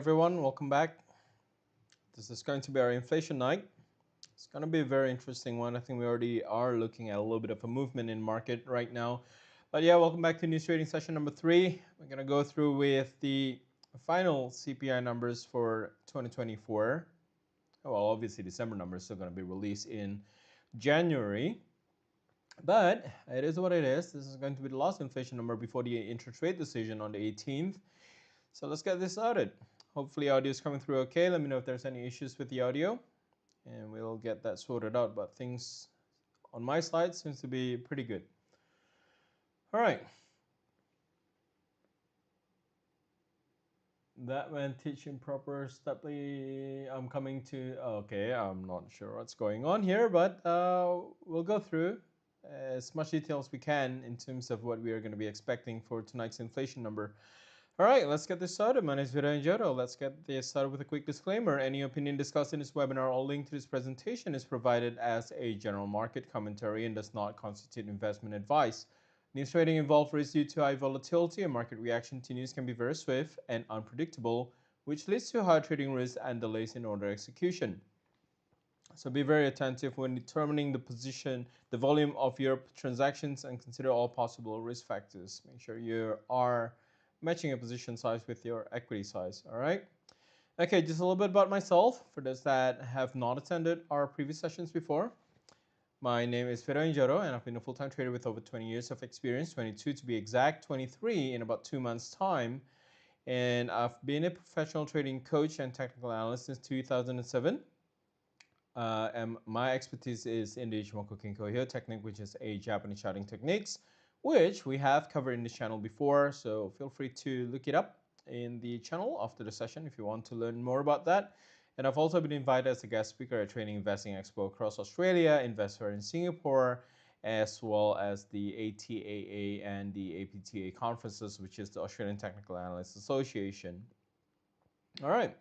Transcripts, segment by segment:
everyone, welcome back. This is going to be our inflation night. It's going to be a very interesting one. I think we already are looking at a little bit of a movement in market right now. But yeah, welcome back to news trading session number 3. We're going to go through with the final CPI numbers for 2024. Well, obviously December numbers are still going to be released in January. But it is what it is. This is going to be the last inflation number before the interest rate decision on the 18th. So let's get this started. Hopefully audio is coming through okay. Let me know if there's any issues with the audio and we'll get that sorted out. But things on my side seems to be pretty good. All right. That when teaching proper steply, I'm coming to, okay, I'm not sure what's going on here, but we'll go through as much detail as we can in terms of what we are going to be expecting for tonight's inflation number. All right, let's get this started. My name is Viranjaro. Let's get this started with a quick disclaimer. Any opinion discussed in this webinar or link to this presentation is provided as a general market commentary and does not constitute investment advice. News trading involves risk due to high volatility, and market reaction to news can be very swift and unpredictable, which leads to high trading risk and delays in order execution. So be very attentive when determining the position, the volume of your transactions, and consider all possible risk factors. Make sure you are matching a position size with your equity size. All right. Okay, just a little bit about myself for those that have not attended our previous sessions before. My name is Viranjaro and I've been a full-time trader with over 20 years of experience, 22 to be exact, 23 in about 2 months' time. And I've been a professional trading coach and technical analyst since 2007. And my expertise is in the Ichimoku Kinko technique, which is a Japanese shouting techniques, which we have covered in this channel before. So feel free to look it up in the channel after the session if you want to learn more about that. And I've also been invited as a guest speaker at Trading Investing Expo across Australia, Investor in Singapore, as well as the ATAA and the APTA conferences, which is the Australian Technical Analysts Association. All right.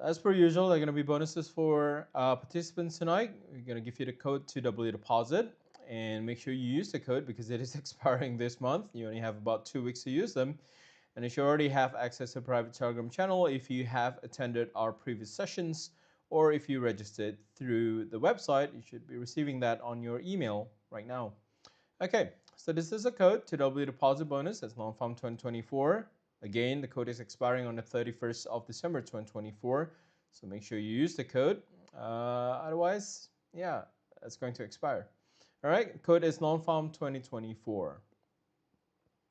As per usual, there are going to be bonuses for participants tonight. We're going to give you the code to double your deposit. And make sure you use the code because it is expiring this month. You only have about 2 weeks to use them. And you should already have access to a private Telegram channel if you have attended our previous sessions, or if you registered through the website, you should be receiving that on your email right now. Okay, so this is a code to double your deposit bonus. That's non-farm 2024. Again, the code is expiring on the 31st of December 2024. So make sure you use the code. Otherwise, yeah, it's going to expire. All right, code is non-farm 2024.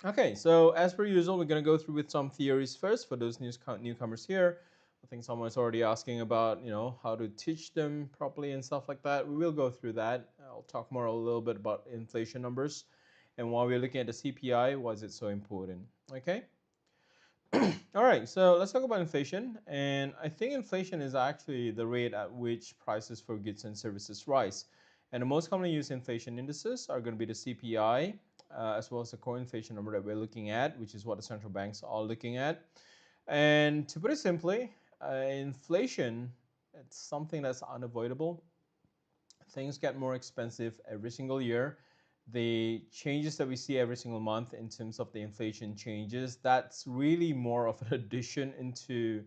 Okay, so as per usual, we're going to go through with some theories first for those newcomers here. I think someone's already asking about, how to teach them properly and stuff like that. We will go through that. I'll talk more a little bit about inflation numbers and while we're looking at the CPI, why is it so important? Okay. All right, so let's talk about inflation. And I think inflation is actually the rate at which prices for goods and services rise. And the most commonly used inflation indices are going to be the CPI, as well as the core inflation number that we're looking at, which is what the central banks are looking at. And to put it simply, inflation, it's something that's unavoidable. Things get more expensive every single year. The changes that we see every single month in terms of the inflation changes, that's really more of an addition into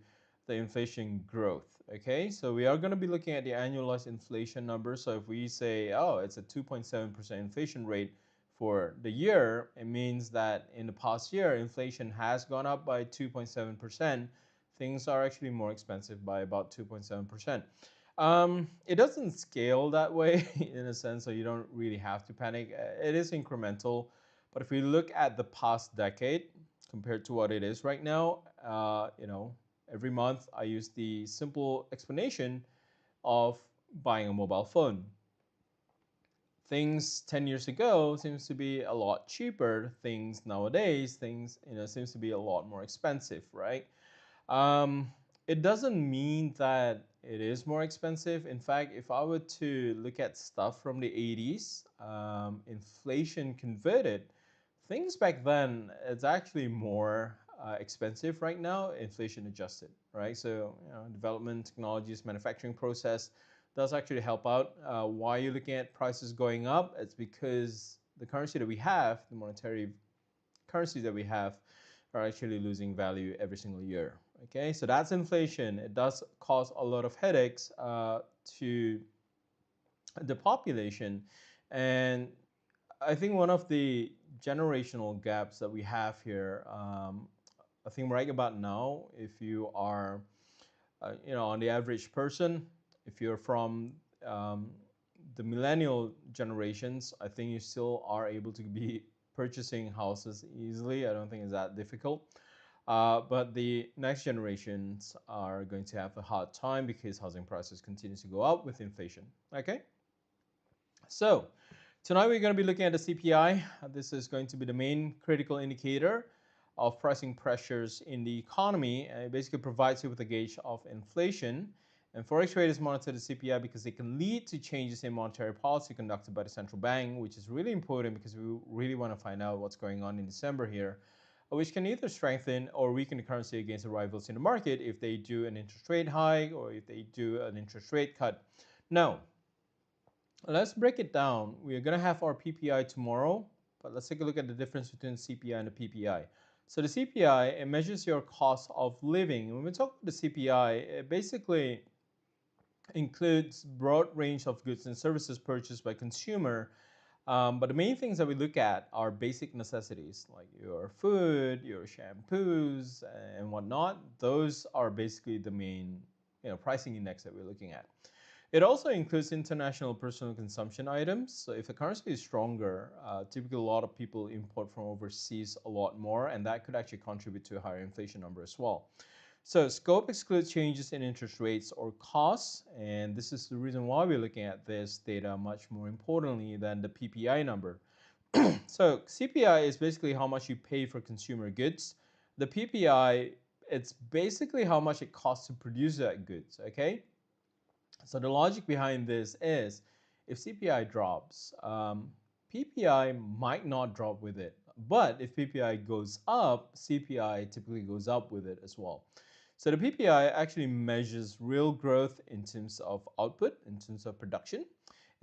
the inflation growth. Okay, so we are going to be looking at the annualized inflation number. So if we say, oh, it's a 2.7% inflation rate for the year, it means that in the past year, inflation has gone up by 2.7%. Things are actually more expensive by about 2.7%. It doesn't scale that way in a sense, so you don't really have to panic. It is incremental, but if we look at the past decade compared to what it is right now, every month I use the simple explanation of buying a mobile phone. Things 10 years ago seems to be a lot cheaper. Things nowadays, seems to be a lot more expensive, right? It doesn't mean that it is more expensive. In fact, if I were to look at stuff from the 80s, inflation converted, things back then, it's actually more expensive right now, inflation adjusted, right? So, development, technologies, manufacturing process does actually help out. Why you're looking at prices going up? It's because the currency that we have, the monetary currencies that we have, are actually losing value every single year. Okay, so that's inflation. It does cause a lot of headaches to the population. And I think one of the generational gaps that we have here, I think right about now, if you are, on the average person, if you're from um, the millennial generations, I think you still are able to be purchasing houses easily. I don't think it's that difficult. But the next generations are going to have a hard time because housing prices continue to go up with inflation. Okay, so tonight we're going to be looking at the CPI. This is going to be the main critical indicator of pricing pressures in the economy. It basically provides you with a gauge of inflation. And forex traders monitor the CPI because it can lead to changes in monetary policy conducted by the central bank, which is really important because we really want to find out what's going on in December here, which can either strengthen or weaken the currency against the rivals in the market if they do an interest rate hike or if they do an interest rate cut. Now, let's break it down. We're going to have our PPI tomorrow, but let's take a look at the difference between the CPI and the PPI. So the CPI, it measures your cost of living. When we talk about the CPI, it basically includes broad range of goods and services purchased by consumer. But the main things that we look at are basic necessities like your food, your shampoos, and whatnot. Those are basically the main pricing index that we're looking at. It also includes international personal consumption items. So if the currency is stronger, typically a lot of people import from overseas a lot more, and that could actually contribute to a higher inflation number as well. So scope excludes changes in interest rates or costs, and this is the reason why we're looking at this data much more importantly than the PPI number. So CPI is basically how much you pay for consumer goods. The PPI, it's basically how much it costs to produce that goods, okay? So the logic behind this is if CPI drops, PPI might not drop with it. But if PPI goes up, CPI typically goes up with it as well. So the PPI actually measures real growth in terms of output, in terms of production,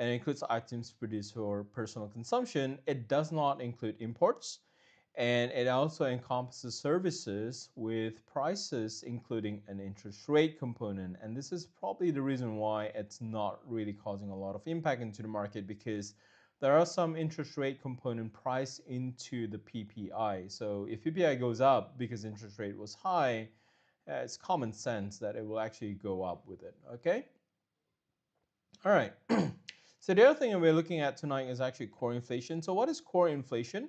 and it includes items produced for personal consumption. It does not include imports, and it also encompasses services with prices including an interest rate component. And this is probably the reason why it's not really causing a lot of impact into the market, because there are some interest rate component priced into the PPI. So if PPI goes up because interest rate was high, it's common sense that it will actually go up with it, okay? All right. So the other thing that we're looking at tonight is actually core inflation. So what is core inflation?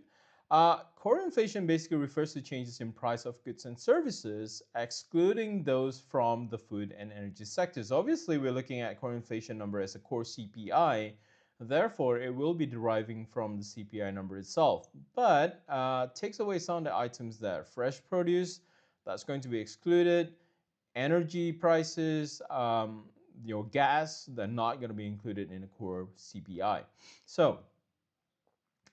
Core inflation basically refers to changes in price of goods and services, excluding those from the food and energy sectors. Obviously, we're looking at core inflation number as a core CPI. Therefore, it will be deriving from the CPI number itself, but takes away some of the items that fresh produce, that's going to be excluded. Energy prices, your gas, they're not going to be included in the core CPI. So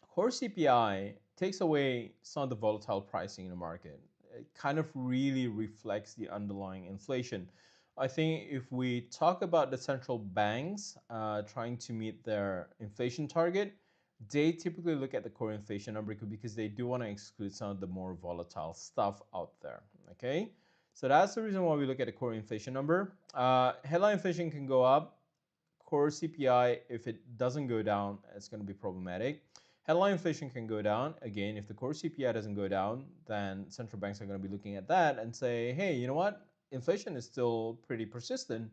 core CPI takes away some of the volatile pricing in the market. It kind of really reflects the underlying inflation. I think if we talk about the central banks trying to meet their inflation target, they typically look at the core inflation number because they do want to exclude some of the more volatile stuff out there. Okay, so that's the reason why we look at the core inflation number. Headline inflation can go up. Core CPI, if it doesn't go down, it's going to be problematic. Headline inflation can go down. Again, if the core CPI doesn't go down, then central banks are going to be looking at that and say, hey, you know what? Inflation is still pretty persistent.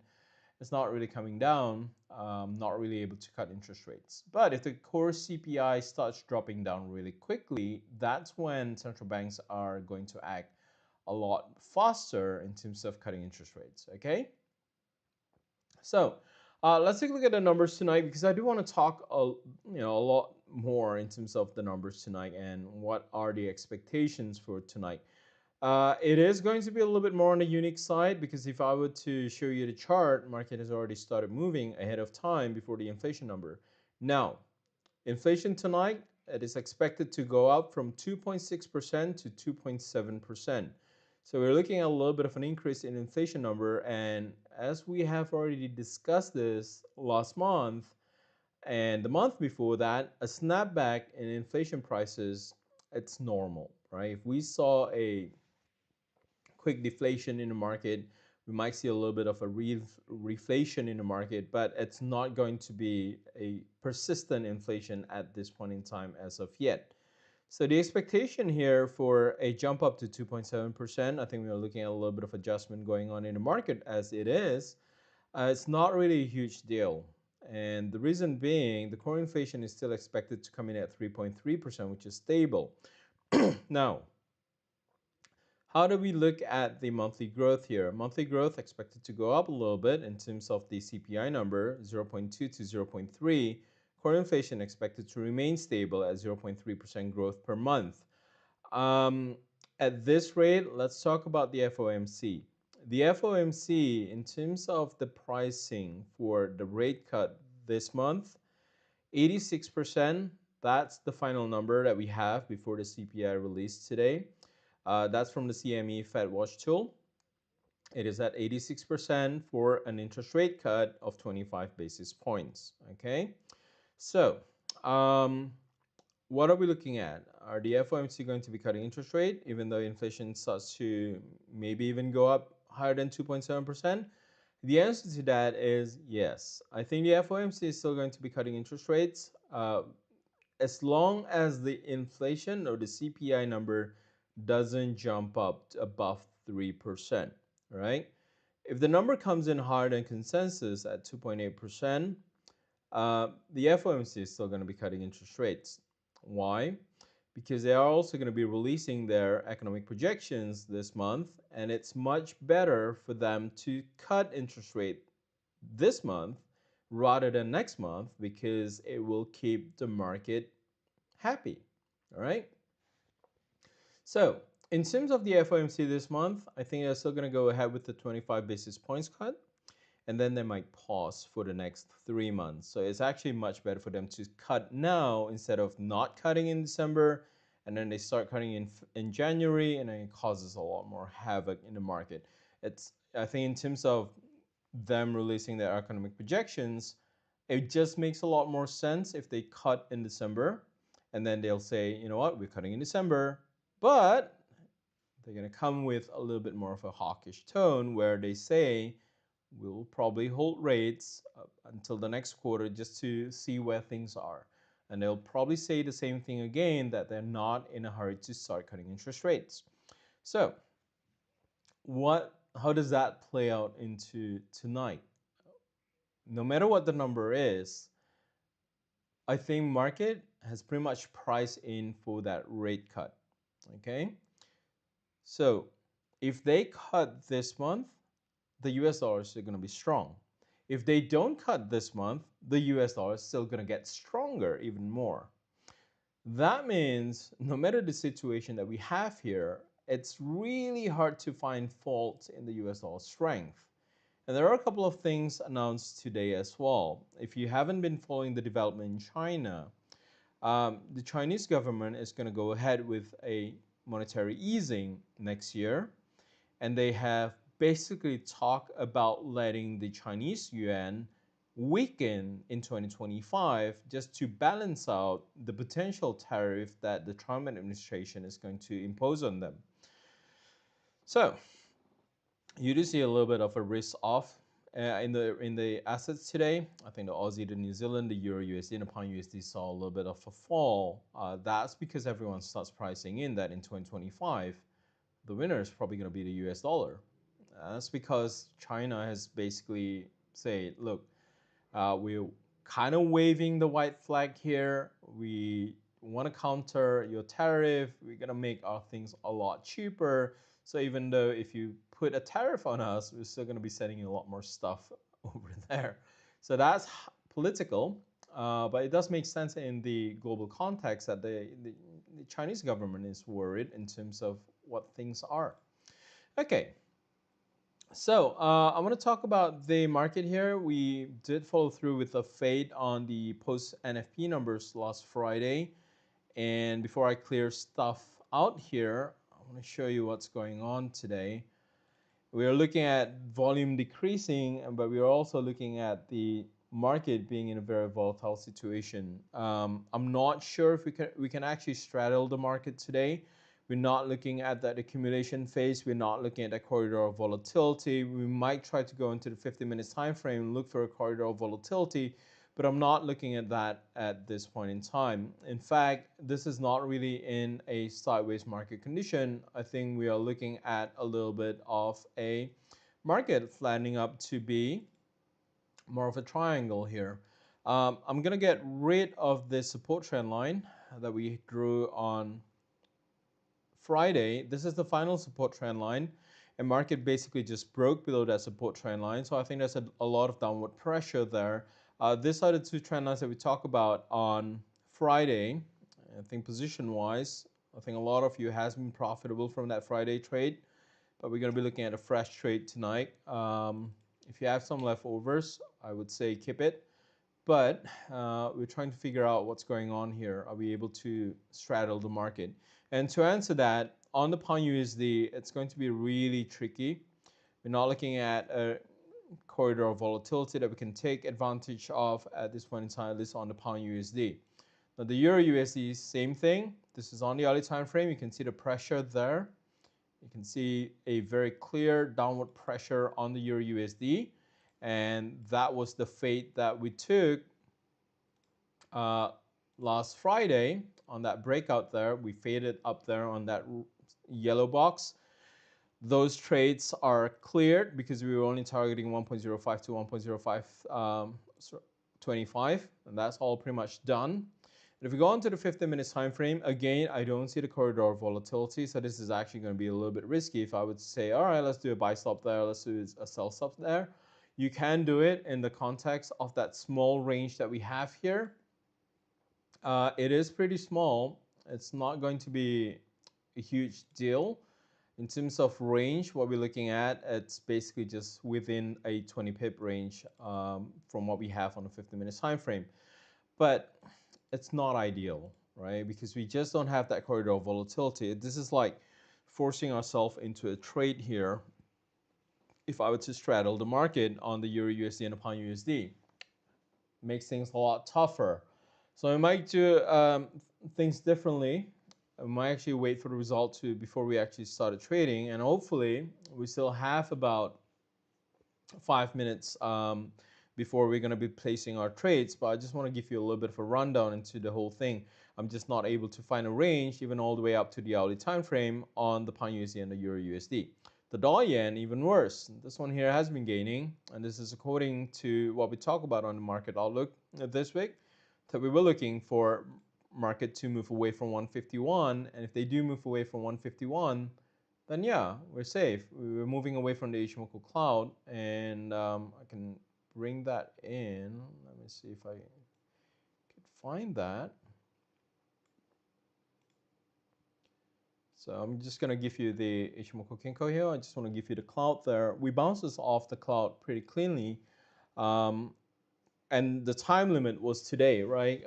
It's not really coming down, not really able to cut interest rates. But if the core CPI starts dropping down really quickly, that's when central banks are going to act a lot faster in terms of cutting interest rates, okay? So let's take a look at the numbers tonight, because I do want to talk a lot more in terms of the numbers tonight and what are the expectations for tonight. It is going to be a little bit more on the unique side, because if I were to show you the chart, market has already started moving ahead of time before the inflation number. Now, inflation tonight, it is expected to go up from 2.6% to 2.7%. So we're looking at a little bit of an increase in inflation number, and as we have already discussed this last month and the month before that, a snapback in inflation prices, it's normal, right? If we saw a quick deflation in the market. We might see a little bit of a reflation in the market, but it's not going to be a persistent inflation at this point in time as of yet. So the expectation here for a jump up to 2.7%, I think we are looking at a little bit of adjustment going on in the market as it is. It's not really a huge deal. And the reason being, the core inflation is still expected to come in at 3.3%, which is stable. Now, how do we look at the monthly growth here? Monthly growth expected to go up a little bit in terms of the CPI number, 0.2 to 0.3. Core inflation expected to remain stable at 0.3% growth per month. At this rate, let's talk about the FOMC. The FOMC, in terms of the pricing for the rate cut this month, 86%, that's the final number that we have before the CPI release today. That's from the CME Fed Watch tool. It is at 86% for an interest rate cut of 25 basis points. Okay, so what are we looking at? Are the FOMC going to be cutting interest rate even though inflation starts to maybe even go up higher than 2.7%? The answer to that is yes. I think the FOMC is still going to be cutting interest rates as long as the inflation or the CPI number doesn't jump up to above 3%, right? If the number comes in higher than consensus at 2.8%, the FOMC is still going to be cutting interest rates. Why? Because they are also going to be releasing their economic projections this month, and it's much better for them to cut interest rate this month rather than next month because it will keep the market happy. All right. So in terms of the FOMC this month, I think they're still going to go ahead with the 25 basis points cut, and then they might pause for the next 3 months. So it's actually much better for them to cut now instead of not cutting in December, and then they start cutting in January, and then it causes a lot more havoc in the market. I think in terms of them releasing their economic projections, it just makes a lot more sense if they cut in December, and then they'll say, you know what, we're cutting in December, but they're going to come with a little bit more of a hawkish tone where they say we'll probably hold rates until the next quarter just to see where things are. And they'll probably say the same thing again, that they're not in a hurry to start cutting interest rates. So how does that play out into tonight? No matter what the number is, I think market has pretty much priced in for that rate cut. Okay, so if they cut this month, the US dollar is still going to be strong. If they don't cut this month, the US dollar is still going to get stronger even more. That means no matter the situation that we have here, it's really hard to find fault in the US dollar strength. And there are a couple of things announced today as well. If you haven't been following the development in China, the Chinese government is going to go ahead with a monetary easing next year, and they have basically talked about letting the Chinese yuan weaken in 2025 just to balance out the potential tariff that the Trump administration is going to impose on them. So you do see a little bit of a risk off in the assets today. I think the Aussie, the New Zealand, the Euro USD, and the Pound USD saw a little bit of a fall. That's because everyone starts pricing in that in 2025, the winner is probably going to be the US dollar. That's because China has basically said, look, we're kind of waving the white flag here. We want to counter your tariff. We're going to make our things a lot cheaper. So even though if you put a tariff on us, we're still going to be sending you a lot more stuff over there. So that's political, but it does make sense in the global context that the Chinese government is worried in terms of what things are. Okay. So I want to talk about the market here. We did follow through with a fade on the post-NFP numbers last Friday. And before I clear stuff out here, I want to show you what's going on today. We are looking at volume decreasing, but we are also looking at the market being in a very volatile situation. I'm not sure if we can actually straddle the market today, We're not looking at that accumulation phase. We're not looking at that corridor of volatility. We might try to go into the 50 minutes time frame and look for a corridor of volatility, but I'm not looking at that at this point in time. In fact, this is not really in a sideways market condition. I think we are looking at a little bit of a market flattening up to be more of a triangle here. I'm going to get rid of this support trend line that we drew on Friday. This is the final support trend line, and market basically just broke below that support trend line. So I think there's a lot of downward pressure there. These are the two trend lines that we talk about on Friday. I think position-wise, I think a lot of you has been profitable from that Friday trade, but we're going to be looking at a fresh trade tonight. If you have some leftovers, I would say keep it. But we're trying to figure out what's going on here. Are we able to straddle the market? And to answer that, on the pound USD, it's going to be really tricky. We're not looking at a corridor of volatility that we can take advantage of at this point in time, at least on the pound USD. Now the Euro USD, same thing. This is on the hourly time frame. You can see the pressure there. You can see a very clear downward pressure on the Euro USD. And that was the fate that we took last Friday on that breakout there. We faded up there on that yellow box. Those trades are cleared because we were only targeting 1.05 to 1.0525, and that's all pretty much done. And if we go on to the 50 minutes time frame, again, I don't see the corridor of volatility, so this is actually going to be a little bit risky. If I would say, all right, let's do a buy stop there, let's do a sell stop there, you can do it in the context of that small range that we have here. It is pretty small. It's not going to be a huge deal. In terms of range, what we're looking at, it's basically just within a 20 pip range from what we have on the 50 minutes time frame. But it's not ideal, right? Because we just don't have that corridor of volatility. This is like forcing ourselves into a trade here. If I were to straddle the market on the Euro USD and the pound USD, makes things a lot tougher. So we might do things differently. We might actually wait for the result before we actually started trading, and hopefully we still have about 5 minutes before we're going to be placing our trades. But I just want to give you a little bit of a rundown into the whole thing. I'm just not able to find a range even all the way up to the hourly time frame on the pound USD and the Euro USD. The dollar yen, even worse. This one here has been gaining, and this is according to what we talk about on the market outlook this week, that we were looking for market to move away from 151, and if they do move away from 151, then yeah, we're safe. We're moving away from the Ichimoku cloud, and I can bring that in. Let me see if I could find that. So I'm just going to give you the Ichimoku Kinko here. I just want to give you the cloud there. We bounced this off the cloud pretty cleanly. And the time limit was today, right?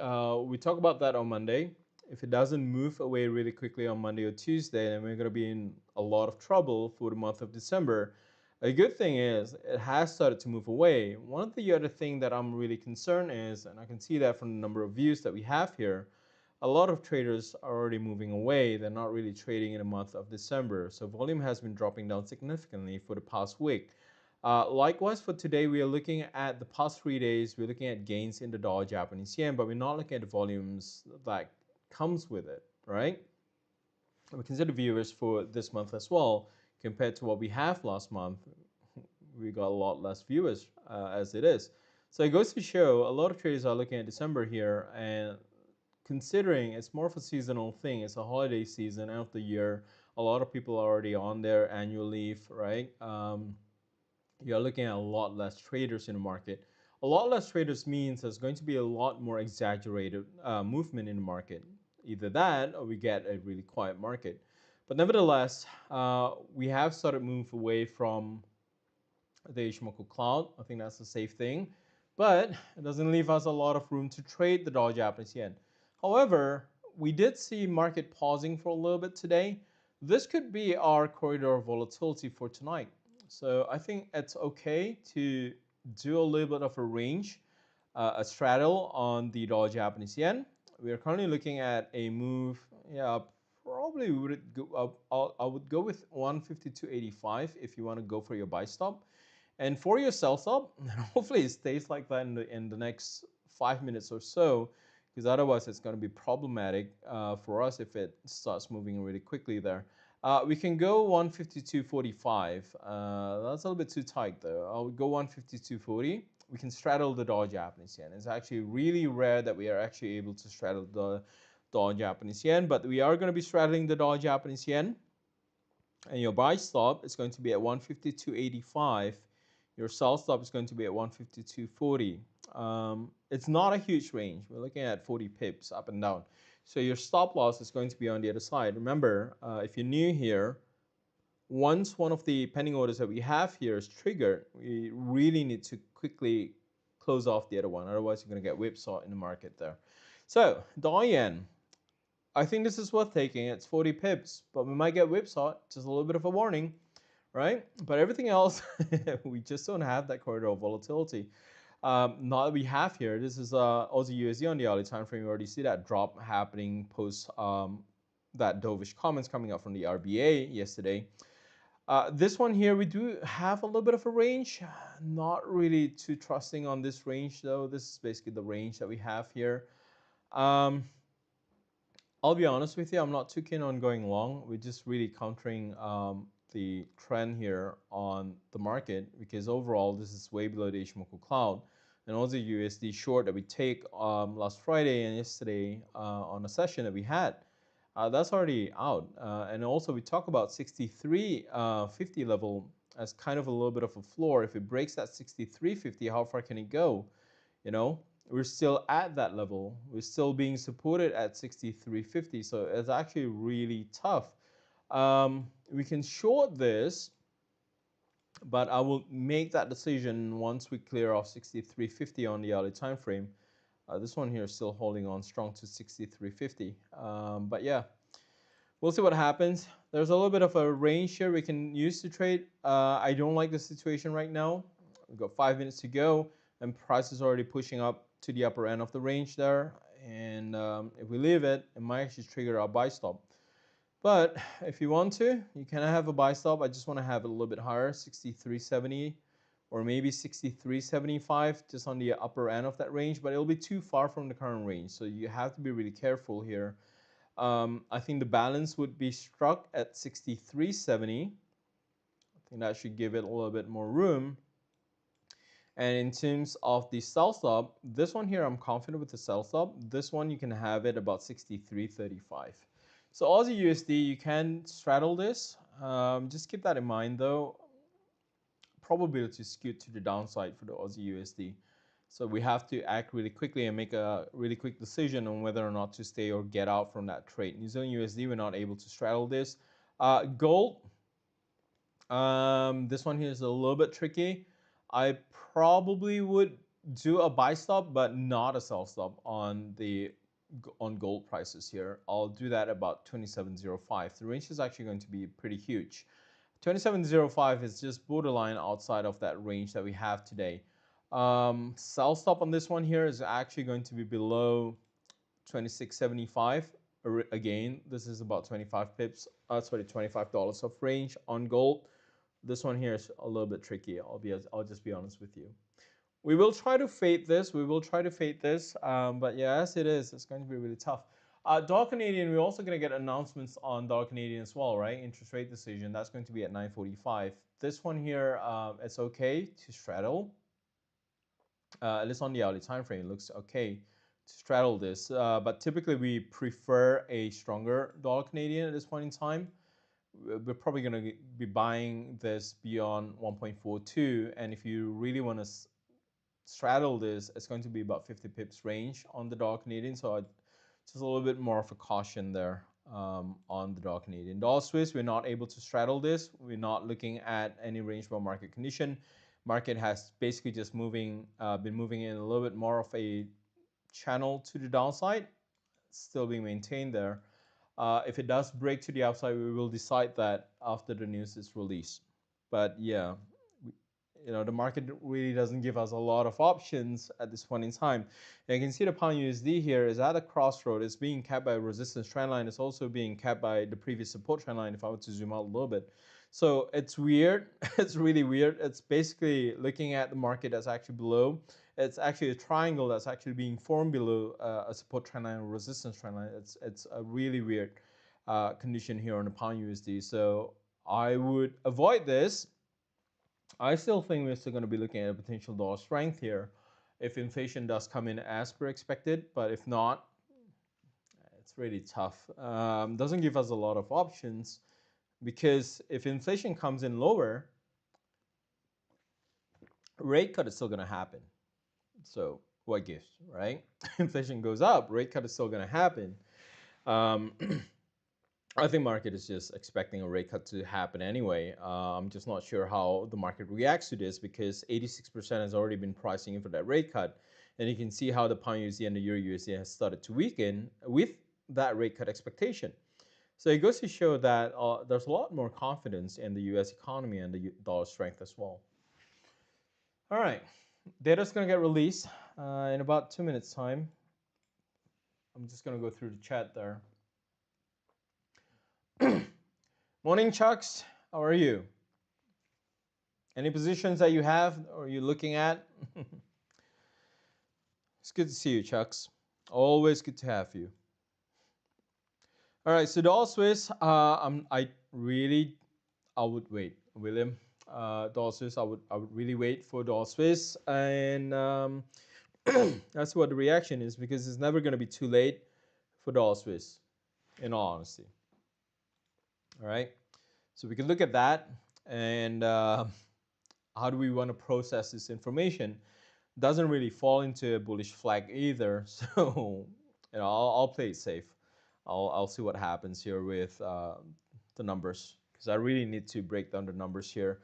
We talked about that on Monday. If it doesn't move away really quickly on Monday or Tuesday, then we're going to be in a lot of trouble for the month of December. A good thing is it has started to move away. One of the other thing that I'm really concerned is, and I can see that from the number of views that we have here, a lot of traders are already moving away. They're not really trading in the month of December. So volume has been dropping down significantly for the past week. Likewise, for today, we are looking at the past 3 days. We're looking at gains in the dollar Japanese yen, but we're not looking at the volumes that comes with it, right? And we consider viewers for this month as well. Compared to what we have last month, we got a lot less viewers as it is. So it goes to show a lot of traders are looking at December here, and considering it's more of a seasonal thing, it's a holiday season, end of the year, a lot of people are already on their annual leave, right? You're looking at a lot less traders in the market. A lot less traders means there's going to be a lot more exaggerated movement in the market. Either that or we get a really quiet market. But nevertheless, we have started to move away from the Ichimoku cloud. I think that's a safe thing. But it doesn't leave us a lot of room to trade the dollar Japanese yen. However, we did see market pausing for a little bit today. This could be our corridor of volatility for tonight. So I think it's okay to do a little bit of a range, a straddle on the dollar Japanese yen. We are currently looking at a move, yeah, probably would go. I would go with 152.85 if you want to go for your buy stop, and for your sell stop. Hopefully, it stays like that in the next 5 minutes or so, because otherwise it's going to be problematic for us if it starts moving really quickly there. We can go 152.45. That's a little bit too tight though. I'll go 152.40. We can straddle the Dow Japanese yen. It's actually really rare that we are actually able to straddle the Dow Japanese yen, but we are going to be straddling the Dow Japanese yen. And your buy stop is going to be at 152.85. Your sell stop is going to be at 152.40. It's not a huge range. We're looking at 40 pips up and down. So your stop loss is going to be on the other side. Remember, if you're new here, once one of the pending orders that we have here is triggered, we really need to quickly close off the other one. Otherwise, you're going to get whipsawed in the market there. So, Dow Yen, I think this is worth taking. It's 40 pips, but we might get whipsawed. Just a little bit of a warning, right? But everything else, we just don't have that corridor of volatility. Not that we have here. This is Aussie USD on the hourly time frame. We already see that drop happening post that dovish comments coming out from the RBA yesterday. This one here, we do have a little bit of a range. Not really too trusting on this range though. This is basically the range that we have here. I'll be honest with you, I'm not too keen on going long. We're just really countering the trend here on the market, because overall this is way below the Ishimoku cloud. And also USD short that we take last Friday and yesterday on a session that we had, that's already out. And also we talk about 63.50 level as kind of a little bit of a floor. If it breaks that 63.50, how far can it go? You know, we're still at that level. We're still being supported at 63.50, so it's actually really tough. We can short this, but I will make that decision once we clear off 63.50 on the hourly time frame. This one here is still holding on strong to 63.50. But yeah, we'll see what happens. There's a little bit of a range here we can use to trade. I don't like the situation right now. We've got 5 minutes to go, and price is already pushing up to the upper end of the range there. And if we leave it, it might actually trigger our buy stop. But if you want to, you can have a buy stop. I just want to have it a little bit higher, 63.70 or maybe 63.75, just on the upper end of that range. But it'll be too far from the current range, so you have to be really careful here. I think the balance would be struck at 63.70. I think that should give it a little bit more room. And in terms of the sell stop, this one here, I'm confident with the sell stop. This one, you can have it about 63.35. So Aussie USD, you can straddle this. Just keep that in mind though. Probability skewed to the downside for the Aussie USD. So we have to act really quickly and make a really quick decision on whether or not to stay or get out from that trade. New Zealand USD, we're not able to straddle this. Gold, this one here is a little bit tricky. I probably would do a buy stop, but not a sell stop on gold prices here. I'll do that about 27.05. The range is actually going to be pretty huge. 27.05 is just borderline outside of that range that we have today. Sell stop on this one here is actually going to be below 26.75. Again, this is about 25 pips, $25 of range on gold. This one here is a little bit tricky. I'll just be honest with you. We will try to fade this. But yeah, as it is, it's going to be really tough. Dollar Canadian, we're also going to get announcements on Dollar Canadian as well, right? Interest rate decision. That's going to be at 9:45. This one here, it's okay to straddle. At least on the hourly time frame, it looks okay to straddle this. But typically, we prefer a stronger Dollar Canadian at this point in time. We're probably going to be buying this beyond 1.42, and if you really want to straddle this, it's going to be about 50 pips range on the Dollar Canadian, so just a little bit more of a caution there on the Dollar Canadian. Dollar Swiss, we're not able to straddle this. We're not looking at any range bound market condition. Market has basically just been moving in a little bit more of a channel to the downside, still being maintained there. If it does break to the upside, we will decide that after the news is released. But yeah, the market really doesn't give us a lot of options at this point in time. And you can see the pound USD here is at a crossroad. It's being capped by a resistance trend line. It's also being capped by the previous support trend line if I were to zoom out a little bit. So it's weird. It's really weird. It's basically looking at the market that's actually below. It's actually a triangle that's actually being formed below a support trend line or resistance trend line. It's a really weird condition here on the pound USD. So I would avoid this. I still think we're still going to be looking at a potential dollar strength here if inflation does come in as per expected. But if not, it's really tough. Doesn't give us a lot of options, because if inflation comes in lower, rate cut is still going to happen. So what gives, right? Inflation goes up, rate cut is still going to happen. I think market is just expecting a rate cut to happen anyway. I'm just not sure how the market reacts to this, because 86% has already been pricing in for that rate cut. And you can see how the pound USD and the euro USD has started to weaken with that rate cut expectation. So it goes to show that there's a lot more confidence in the US economy and the dollar strength as well. All right, data's going to get released in about 2 minutes time. I'm just going to go through the chat there. Morning, Chucks. How are you? Any positions that you have or you're looking at? It's good to see you, Chucks. Always good to have you. All right, so dollar Swiss, I would wait, William. Dollar Swiss, I would really wait for dollar Swiss, and that's what the reaction is, because it's never going to be too late for dollar Swiss, in all honesty. All right, so we can look at that, and how do we want to process this information? Doesn't really fall into a bullish flag either, so I'll play it safe. I'll see what happens here with the numbers, because I really need to break down the numbers here.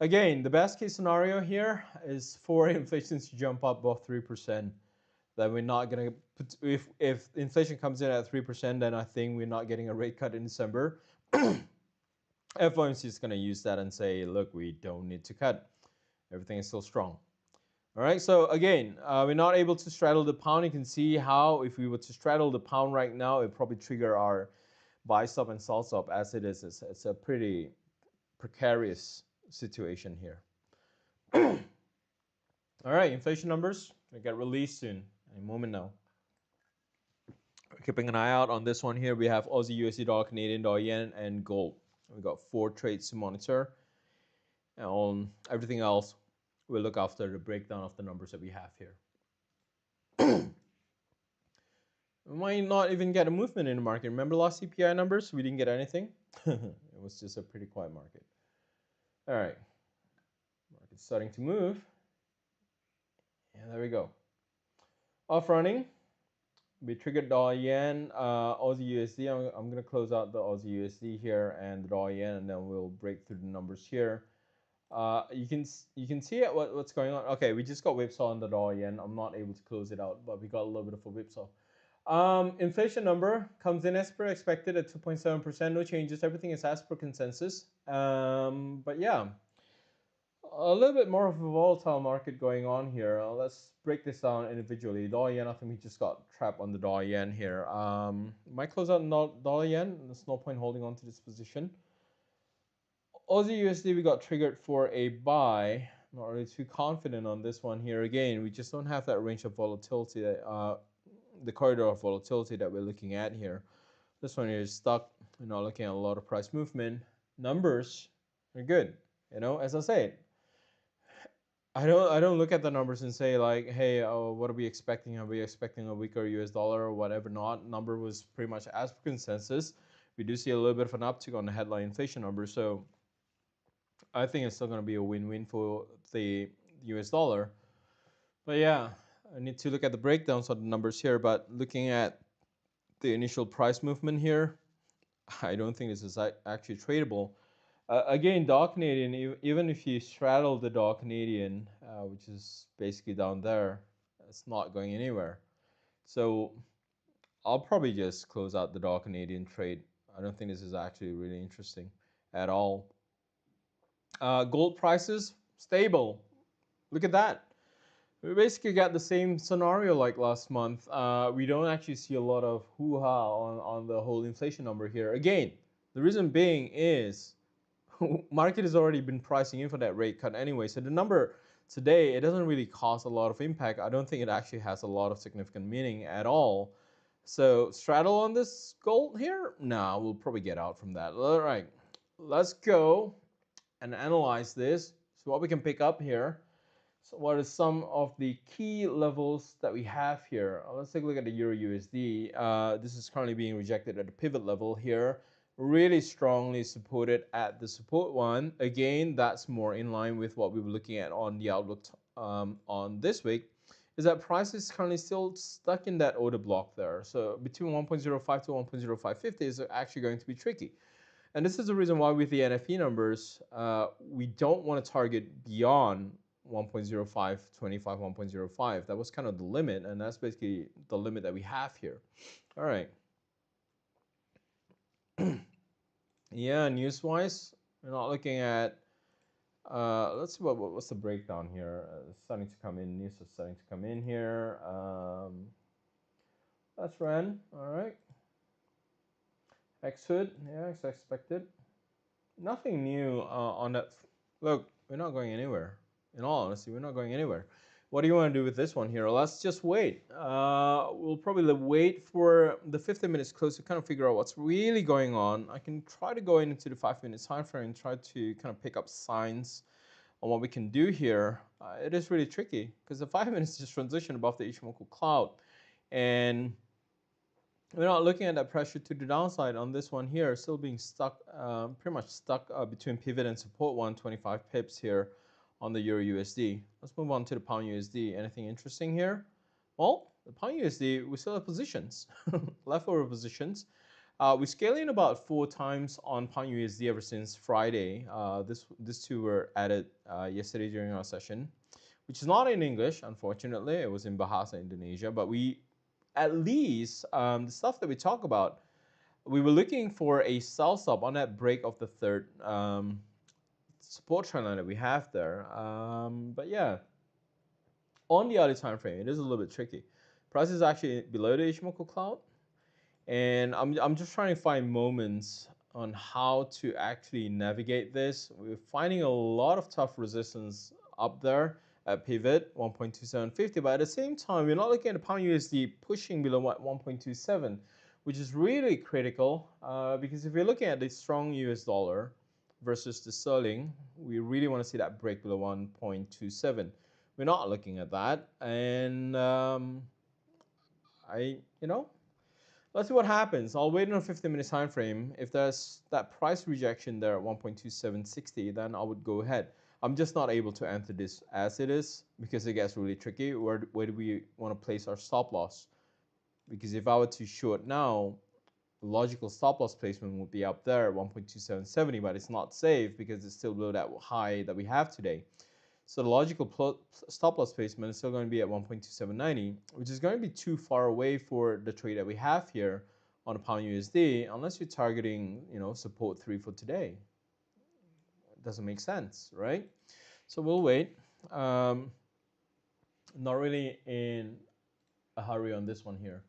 Again, the best case scenario here is for inflation to jump up above 3%. That we're not going to put, if inflation comes in at 3%, then I think we're not getting a rate cut in December. FOMC is going to use that and say, look, we don't need to cut. Everything is still strong. All right, so again, we're not able to straddle the pound. You can see how if we were to straddle the pound right now, it would probably trigger our buy stop and sell stop as it is. It's a pretty precarious situation here. All right, inflation numbers will get released soon, in a moment now. Keeping an eye out on this one here. We have Aussie USD dollar, Canadian dollar, yen, and gold. We've got 4 trades to monitor. And on everything else, we'll look after the breakdown of the numbers that we have here. We might not even get a movement in the market. Remember last CPI numbers? We didn't get anything. It was just a pretty quiet market. All right. Market's starting to move. And there we go. Off running. We triggered dollar yen, Aussie USD. I'm going to close out the Aussie USD here and the dollar yen, and then we'll break through the numbers here. You can see what's going on. Okay, we just got whipsaw on the dollar yen. I'm not able to close it out, but we got a little bit of a whipsaw. Inflation number comes in as per expected at 2.7%. No changes. Everything is as per consensus. But yeah, a little bit more of a volatile market going on here. Let's break this down individually. Dollar yen, I think we just got trapped on the dollar yen here. Might close out dollar yen. There's no point holding on to this position. Aussie USD, we got triggered for a buy. Not really too confident on this one here. Again, we just don't have that range of volatility, the corridor of volatility that we're looking at here. This one here is stuck. We're not looking at a lot of price movement. Numbers are good. As I say, I don't look at the numbers and say like, hey, what are we expecting? Are we expecting a weaker US dollar or whatever? Not. Number was pretty much as per consensus. We do see a little bit of an uptick on the headline inflation number, so I think it's still going to be a win-win for the US dollar. But yeah, I need to look at the breakdowns of the numbers here. But looking at the initial price movement here, I don't think this is actually tradable. Again, dollar Canadian, even if you straddle the dollar Canadian, which is basically down there, it's not going anywhere. So I'll probably just close out the dollar Canadian trade. I don't think this is actually really interesting at all. Gold prices stable. Look at that. We basically got the same scenario like last month. We don't actually see a lot of hoo-ha on the whole inflation number here. Again, the reason being is market has already been pricing in for that rate cut anyway. So the number today, it doesn't really cause a lot of impact. I don't think it actually has a lot of significant meaning at all. So straddle on this gold here? Nah, we'll probably get out from that. All right, let's go and analyze this. So what we can pick up here. So what are some of the key levels that we have here? Let's take a look at the Euro USD. This is currently being rejected at the pivot level here. Really strongly supported at the support one. Again, that's more in line with what we were looking at on the outlook on this week. Is that price is currently still stuck in that order block there. So between 1.05 to 1.0550 is actually going to be tricky. And this is the reason why with the NFE numbers, we don't want to target beyond 1.0525, 1.05. That was kind of the limit, and that's basically the limit that we have here. All right. Yeah, news-wise, we're not looking at. Let's see what's the breakdown here. Starting to come in. News is starting to come in here. That's Ren. All right. X-Hood, yeah, as expected. Nothing new on that. Look, we're not going anywhere. In all honesty, we're not going anywhere. What do you want to do with this one here? Let's just wait. We'll probably wait for the 15 minutes close to kind of figure out what's really going on. I can try to go into the 5 minute time frame and try to kind of pick up signs on what we can do here. It is really tricky because the 5 minutes just transition above the Ichimoku cloud, and we're not looking at that pressure to the downside on this one here, still being stuck, pretty much stuck between pivot and support 125 pips here on the Euro USD. Let's move on to the Pound USD. Anything interesting here? Well, the Pound USD, we still have positions, leftover positions. We scaled in about 4 times on Pound USD ever since Friday. These two were added yesterday during our session, which is not in English, unfortunately. It was in Bahasa Indonesia, but we at least the stuff that we talk about, we were looking for a sell stop on that break of the third support trend line that we have there. But yeah, on the other time frame, it is a little bit tricky. Price is actually below the Ichimoku cloud, and I'm just trying to find moments on how to actually navigate this. We're finding a lot of tough resistance up there at pivot 1.2750, but at the same time we're not looking at the Pound USD pushing below 1.27, which is really critical because if you're looking at the strong US dollar versus the sterling, we really want to see that break below 1.27. We're not looking at that, and let's see what happens. I'll wait on a 15-minute time frame. If there's that price rejection there at 1.2760, then I would go ahead. I'm just not able to enter this as it is because it gets really tricky. Where do we want to place our stop loss? Because if I were to short now, the logical stop loss placement would be up there at 1.2770, but it's not safe because it's still below that high that we have today. So the logical stop loss placement is still going to be at 1.2790, which is going to be too far away for the trade that we have here on the Pound USD, unless you're targeting, support 3 for today. It doesn't make sense, right? So we'll wait. Not really in a hurry on this one here.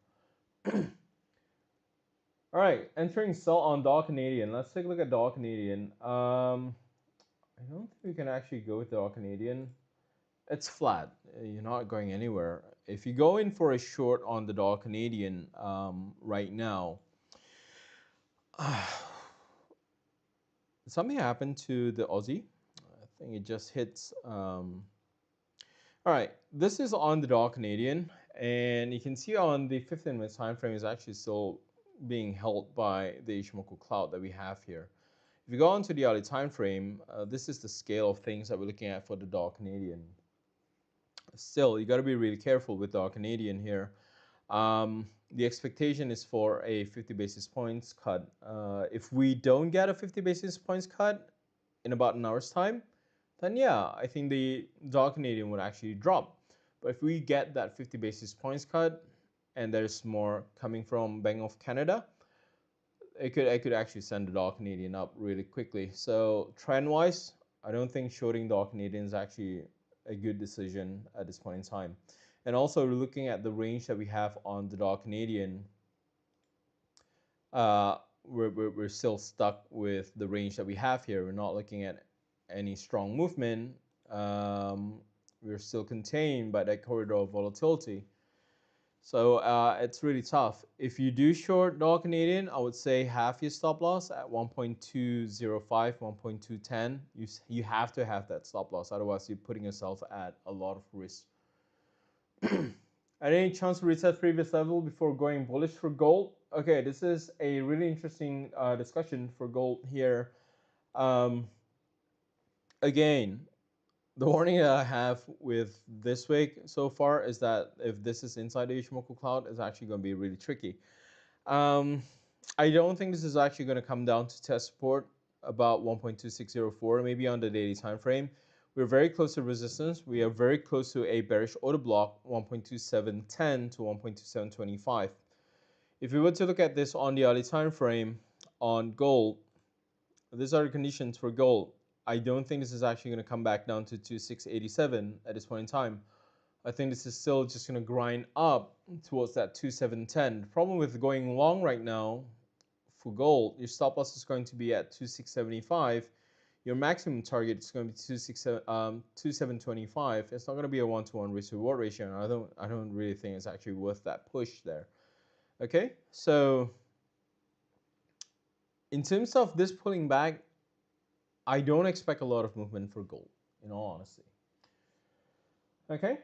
All right, entering sell on dollar Canadian. Let's take a look at dollar Canadian. I don't think we can actually go with dollar Canadian. It's flat. You're not going anywhere. If you go in for a short on the dollar Canadian right now, something happened to the Aussie. I think it just hits. All right, this is on the dollar Canadian, and you can see on the 15-minute time frame is actually still being held by the Ichimoku cloud that we have here. If you go on to the hourly time frame, this is the scale of things that we're looking at for the dollar Canadian. Still, you got to be really careful with dollar Canadian here. The expectation is for a 50 basis points cut. If we don't get a 50 basis points cut in about an hour's time, then yeah, I think the dollar Canadian would actually drop. But if we get that 50 basis points cut and there's more coming from Bank of Canada, it could actually send the dollar Canadian up really quickly. So trend-wise, I don't think shorting dollar Canadian is actually a good decision at this point in time. And also looking at the range that we have on the dollar Canadian, uh, we're still stuck with the range that we have here. We're not looking at any strong movement. We're still contained by that corridor of volatility. So it's really tough. If you do short dollar Canadian, I would say half your stop loss at 1.205, 1.210. You have to have that stop loss, otherwise you're putting yourself at a lot of risk. At any chance to reset previous level before going bullish for gold? Okay, this is a really interesting discussion for gold here. Again, the warning that I have with this week so far is that if this is inside the Ishimoku cloud, it's actually going to be really tricky. I don't think this is actually going to come down to test support about 1.2604, maybe on the daily time frame. We're very close to resistance. We are very close to a bearish order block, 1.2710 to 1.2725. If we were to look at this on the early time frame on gold, these are the conditions for gold. I don't think this is actually going to come back down to 2687 at this point in time. I think this is still just going to grind up towards that 2710. The problem with going long right now for gold, your stop loss is going to be at 2675. Your maximum target is going to be 2725. It's not going to be a 1-to-1 risk reward ratio. I don't really think it's actually worth that push there. Okay, so in terms of this pulling back, I don't expect a lot of movement for gold, in all honesty. Okay.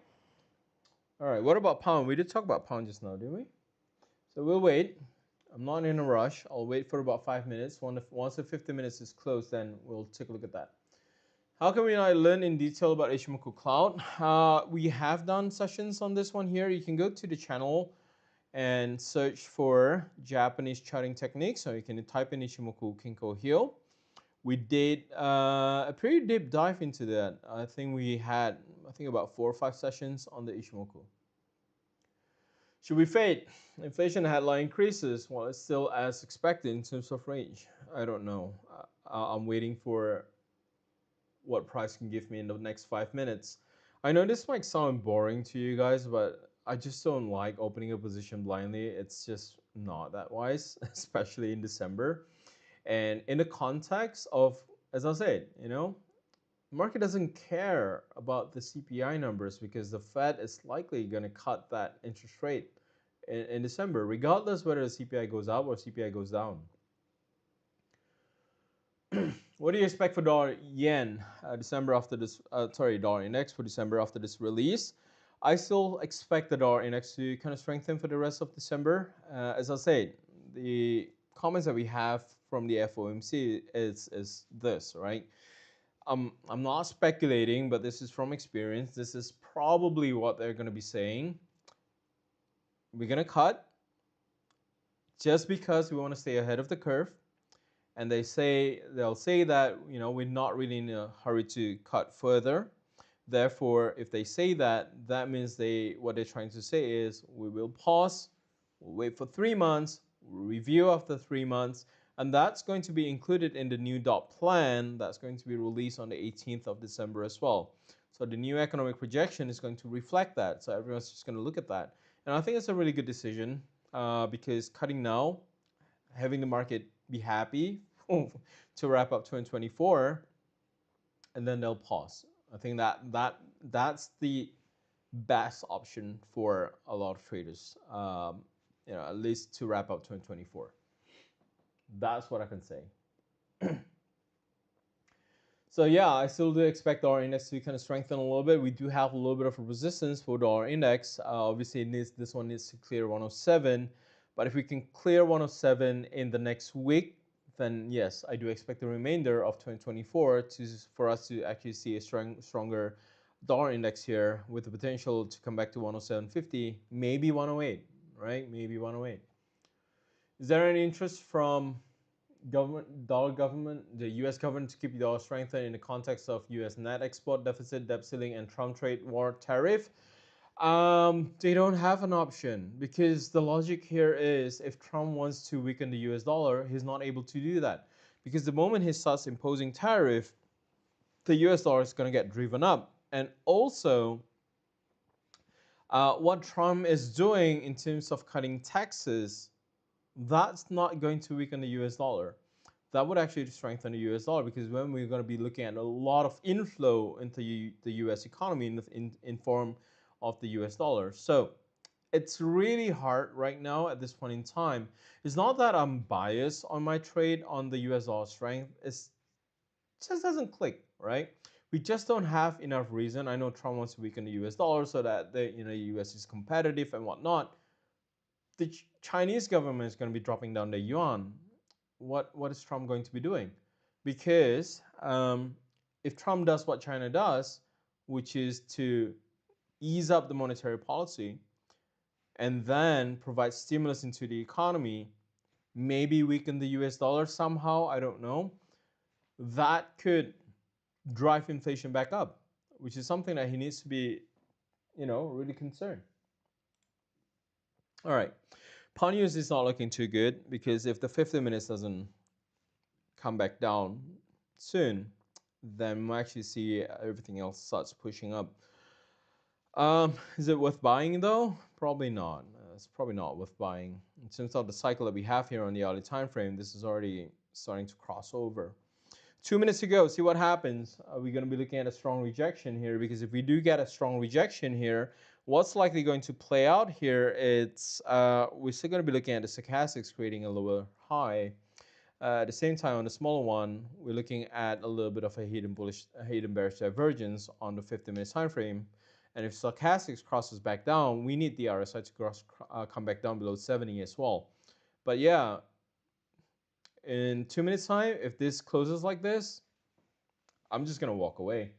All right. What about pound? We did talk about pound just now, didn't we? So we'll wait. I'm not in a rush. I'll wait for about 5 minutes. Once the 50 minutes is closed, then we'll take a look at that. How can we not learn in detail about Ishimoku Cloud? We have done sessions on this one here. You can go to the channel and search for Japanese charting techniques. So you can type in Ishimoku Kinko Heel. We did a pretty deep dive into that. I think we had, about 4 or 5 sessions on the Ishimoku. Should we fade? Inflation headline increases. Well, it's still as expected in terms of range. I don't know. I'm waiting for what price can give me in the next 5 minutes. I know this might sound boring to you guys, but I just don't like opening a position blindly. It's just not that wise, especially in December. And in the context of, as I said, market doesn't care about the CPI numbers because the Fed is likely going to cut that interest rate in December, regardless whether the CPI goes up or CPI goes down. What do you expect for dollar yen December after this? Dollar index for December after this release. I still expect the dollar index to kind of strengthen for the rest of December. As I said, the comments that we have from the FOMC is this, right? I'm not speculating, but this is from experience. This is probably what they're going to be saying. We're going to cut just because we want to stay ahead of the curve. And they'll say that, we're not really in a hurry to cut further. Therefore, if they say that, that means what they're trying to say is we will pause, we'll wait for 3 months, we'll review after 3 months, and that's going to be included in the new dot plan that's going to be released on the 18th of December as well. So the new economic projection is going to reflect that. So everyone's just going to look at that. And I think it's a really good decision because cutting now, having the market be happy to wrap up 2024, and then they'll pause. I think that's the best option for a lot of traders, at least to wrap up 2024. That's what I can say. So yeah, I still do expect our index to kind of strengthen a little bit. We do have a little bit of a resistance for our index. Obviously, this one needs to clear 107. But if we can clear 107 in the next week, then yes, I do expect the remainder of 2024 for us to actually see a stronger dollar index here with the potential to come back to 107.50, maybe 108, right? Maybe 108. Is there any interest from the U.S. government to keep the dollar strengthened in the context of U.S. net export deficit, debt ceiling, and Trump trade war tariff? They don't have an option because the logic here is if Trump wants to weaken the US dollar, he's not able to do that because the moment he starts imposing tariff, the US dollar is going to get driven up. And also, what Trump is doing in terms of cutting taxes, that's not going to weaken the US dollar. That would actually strengthen the US dollar, because when we're going to be looking at a lot of inflow into the US economy in form of the US dollar. So it's really hard right now at this point in time. It's not that I'm biased on my trade on the US dollar strength. It just doesn't click, right? We just don't have enough reason. I know Trump wants to weaken the US dollar so that the US is competitive and whatnot. The Chinese government is going to be dropping down the yuan. What is Trump going to be doing? Because if Trump does what China does, which is to ease up the monetary policy and then provide stimulus into the economy, maybe weaken the US dollar somehow, I don't know, that could drive inflation back up, which is something that he needs to be, really concerned. All right. Pound USD is not looking too good, because if the 50 minutes doesn't come back down soon, then we'll actually see everything else starts pushing up. Is it worth buying though? Probably not. It's probably not worth buying. In terms of the cycle that we have here on the hourly time frame, this is already starting to cross over. 2 minutes to go. See what happens. Are we going to be looking at a strong rejection here? Because if we do get a strong rejection here, what's likely going to play out here? It's we're still going to be looking at the stochastics creating a lower high. At the same time, on the smaller one, we're looking at a little bit of a hidden bearish divergence on the 50-minute time frame. And if stochastics crosses back down, we need the RSI to come back down below 70 as well. But yeah, in 2 minutes time, if this closes like this, I'm just going to walk away.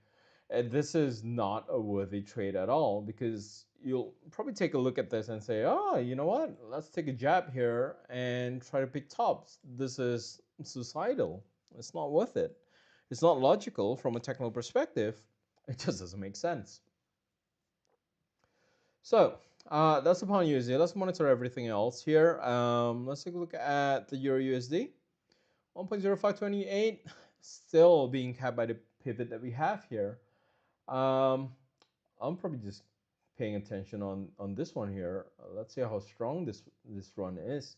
And this is not a worthy trade at all, because you'll probably take a look at this and say, oh, you know what? Let's take a jab here and try to pick tops. This is suicidal. It's not worth it. It's not logical from a technical perspective. It just doesn't make sense. So that's the pound USD. Let's monitor everything else here. Let's take a look at the Euro USD. 1.0528, still being capped by the pivot that we have here. I'm probably just paying attention on this one here. Let's see how strong this run is.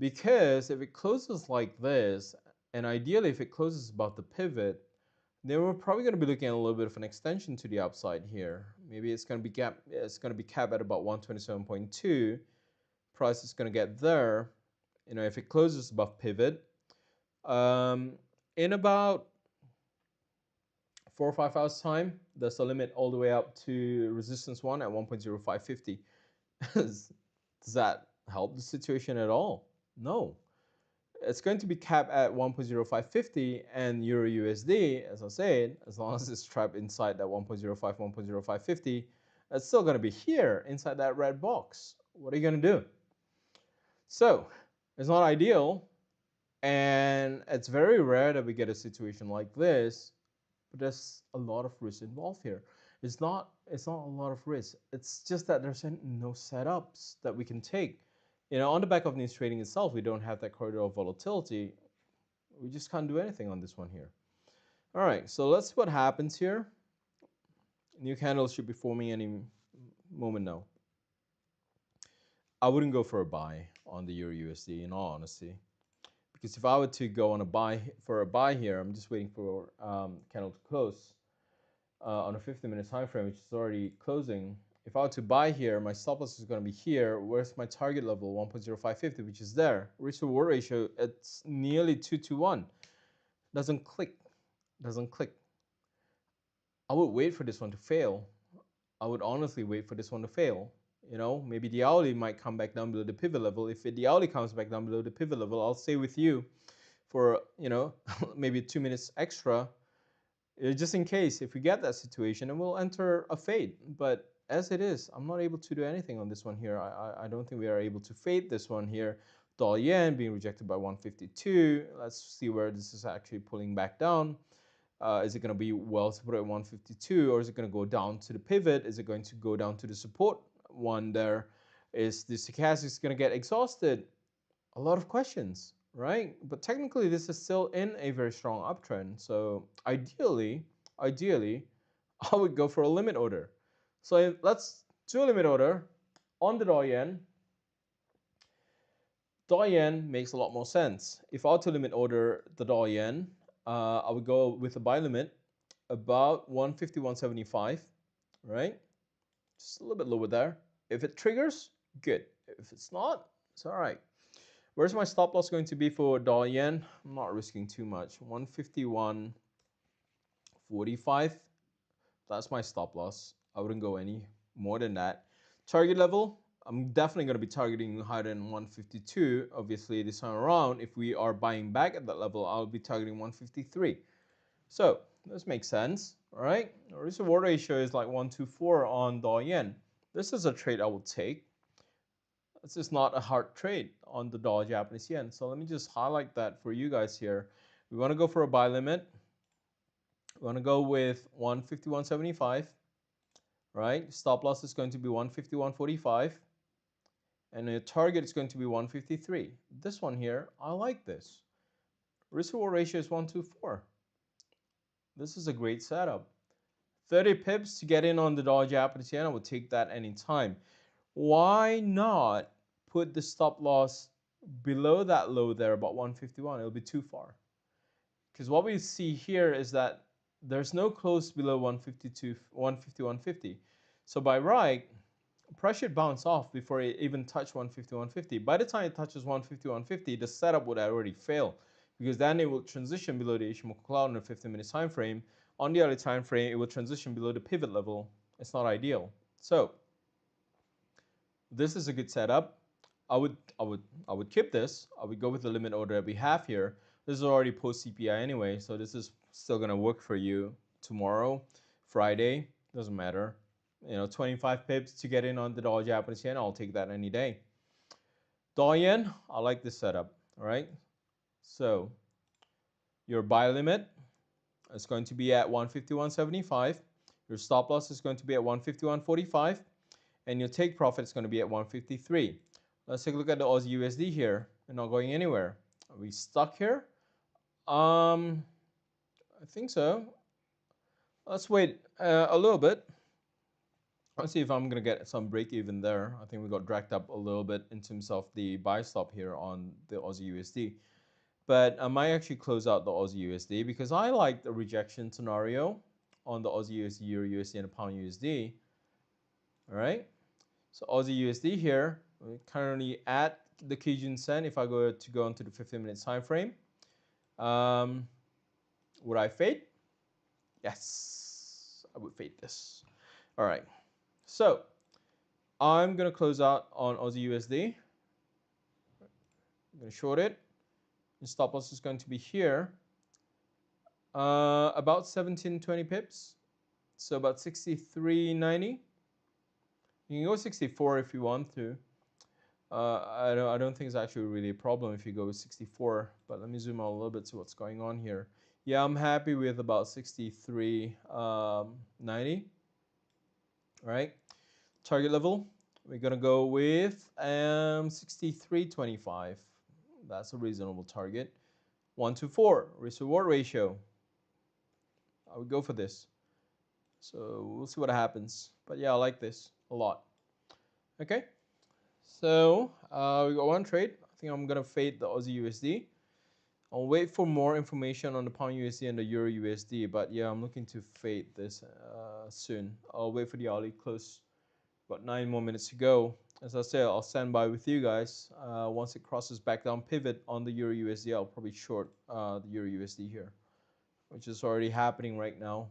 Because if it closes like this, and ideally if it closes above the pivot, then we're probably going to be looking at a little bit of an extension to the upside here. Maybe it's going to be capped at about 127.2. Price is going to get there. If it closes above pivot, in about 4 or 5 hours time, there's a limit all the way up to resistance 1 at 1.0550. Does that help the situation at all? No. It's going to be capped at 1.0550, and Euro USD, as I said, as long as it's trapped inside that 1.05, 1.0550, it's still going to be here inside that red box. What are you going to do? So it's not ideal, and it's very rare that we get a situation like this, but there's a lot of risk involved here. It's not a lot of risk. It's just that there's no setups that we can take. On the back of news trading itself, we don't have that corridor of volatility. We just can't do anything on this one here. All right, so let's see what happens here. New candles should be forming any moment now. I wouldn't go for a buy on the Euro USD, in all honesty, because if I were to go on a buy here, I'm just waiting for candle to close on a 50-minute time frame, which is already closing. If I were to buy here, my stop loss is going to be here. Where's my target level? 1.0550, which is there. Risk to reward ratio, it's nearly 2 to 1. Doesn't click. Doesn't click. I would wait for this one to fail. I would honestly wait for this one to fail. Maybe the hourly might come back down below the pivot level. If the hourly comes back down below the pivot level, I'll stay with you for, maybe 2 minutes extra, just in case if we get that situation, and we'll enter a fade. But as it is, I'm not able to do anything on this one here. I don't think we are able to fade this one here. Dollar yen being rejected by 152. Let's see where this is actually pulling back down. Is it going to be well supported at 152, or is it going to go down to the pivot? Is it going to go down to the support one there? Is the stochastics going to get exhausted? A lot of questions, right? But technically, this is still in a very strong uptrend. So ideally, ideally, I would go for a limit order. So let's do a limit order on the dollar yen. Dollar yen makes a lot more sense. If I were to limit order the dollar yen, I would go with a buy limit about 151.75, right? Just a little bit lower there. If it triggers, good. If it's not, it's all right. Where's my stop loss going to be for dollar yen? I'm not risking too much. 151.45. That's my stop loss. I wouldn't go any more than that. Target level, I'm definitely going to be targeting higher than 152. Obviously, this time around, if we are buying back at that level, I'll be targeting 153. So this makes sense, all right? The risk reward ratio is like 124 on dollar yen. This is a trade I would take. This is not a hard trade on the dollar Japanese yen. So let me just highlight that for you guys here. We want to go for a buy limit. We want to go with 151.75, right? Stop loss is going to be 151.45. And your target is going to be 153. This one here, I like this. Risk reward ratio is 124. This is a great setup. 30 pips to get in on the dollar Japanese yen, I would take that anytime. Why not put the stop loss below that low there, about 151? It'll be too far. Because what we see here is that there's no close below 152, 150. So by right, price should bounce off before it even touch 150. By the time it touches 150, the setup would already fail, because then it will transition below the Ishimoku cloud on a 15-minute time frame. On the other time frame, it will transition below the pivot level. It's not ideal. So this is a good setup. I would keep this. I would go with the limit order that we have here. This is already post CPI anyway, so this is still gonna work for you tomorrow, Friday, doesn't matter. 25 pips to get in on the dollar Japanese yen, I'll take that any day. Dollar yen, I like this setup, all right? So your buy limit is going to be at 151.75. Your stop loss is going to be at 151.45. And your take profit is going to be at 153. Let's take a look at the Aussie USD here. We're not going anywhere. Are we stuck here? I think so. Let's wait a little bit. Let's see if I'm going to get some break even there. I think we got dragged up a little bit in terms of the buy stop here on the Aussie USD. But I might actually close out the Aussie USD because I like the rejection scenario on the Aussie USD, Euro USD, and the Pound USD. All right. So Aussie USD here, we're currently at the Kijun Sen. If I go onto the 15-minute time frame, would I fade? Yes, I would fade this. All right. So I'm gonna close out on Aussie USD. I'm gonna short it. The stop loss is going to be here, about 17-20 pips. So about 63.90. You can go 64 if you want to. I don't think it's actually really a problem if you go with 64, but let me zoom out a little bit to what's going on here. Yeah, I'm happy with about 63.90. Right? Target level, we're gonna go with 63.25. That's a reasonable target. 1-4 risk reward ratio. I would go for this. So we'll see what happens. But yeah, I like this a lot. Okay. So we got one trade. I think I'm gonna fade the Aussie USD. I'll wait for more information on the Pound USD and the Euro USD. But yeah, I'm looking to fade this soon. I'll wait for the hourly close. About 9 more minutes to go. As I said, I'll stand by with you guys. Once it crosses back down pivot on the Euro USD, I'll probably short the Euro USD here, which is already happening right now.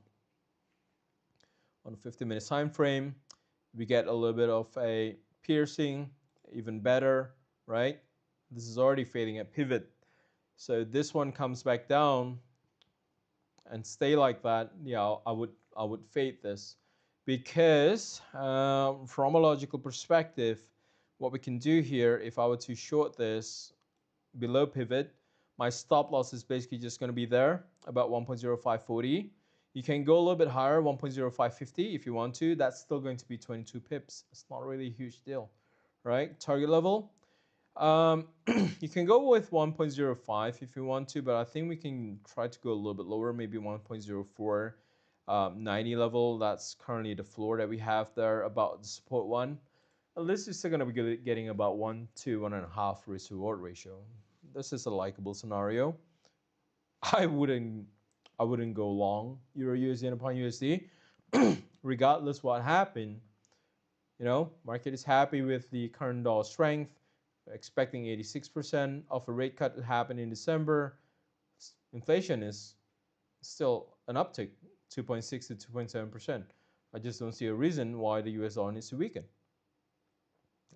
On a 50-minute time frame, we get a little bit of a piercing, even better, right? This is already fading at pivot. So this one comes back down and stay like that. Yeah, I would fade this, because from a logical perspective, what we can do here, if I were to short this below pivot, my stop loss is basically just going to be there, about 1.0540. You can go a little bit higher, 1.0550 if you want to. That's still going to be 22 pips. It's not really a huge deal, right? Target level, you can go with 1.05 if you want to, but I think we can try to go a little bit lower, maybe 1.04. 90 level. That's currently the floor that we have there. About the support one, at least you're still going to be getting about 1 to 1.5 risk reward ratio. This is a likable scenario. I wouldn't go long Euro USD and pound USD, regardless what happened. You know, market is happy with the current dollar strength, expecting 86% of a rate cut to happen in December. Inflation is still an uptick, 2.6 to 2.7%. I just don't see a reason why the US dollar needs to weaken.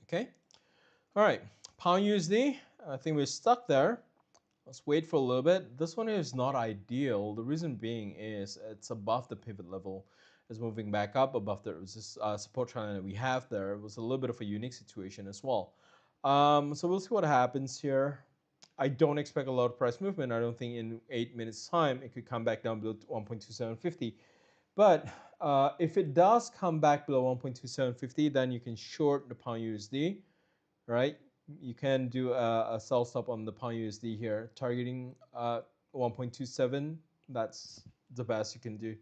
Okay, all right, pound USD. I think we're stuck there. Let's wait for a little bit. This one is not ideal. The reason being is it's above the pivot level. It's moving back up above the support trend that we have there. It was a little bit of a unique situation as well. So we'll see what happens here. I don't expect a lot of price movement. I don't think in 8 minutes time it could come back down below 1.2750. But if it does come back below 1.2750, then you can short the pound USD, right? You can do a sell stop on the pound USD here, targeting 1.27. That's the best you can do.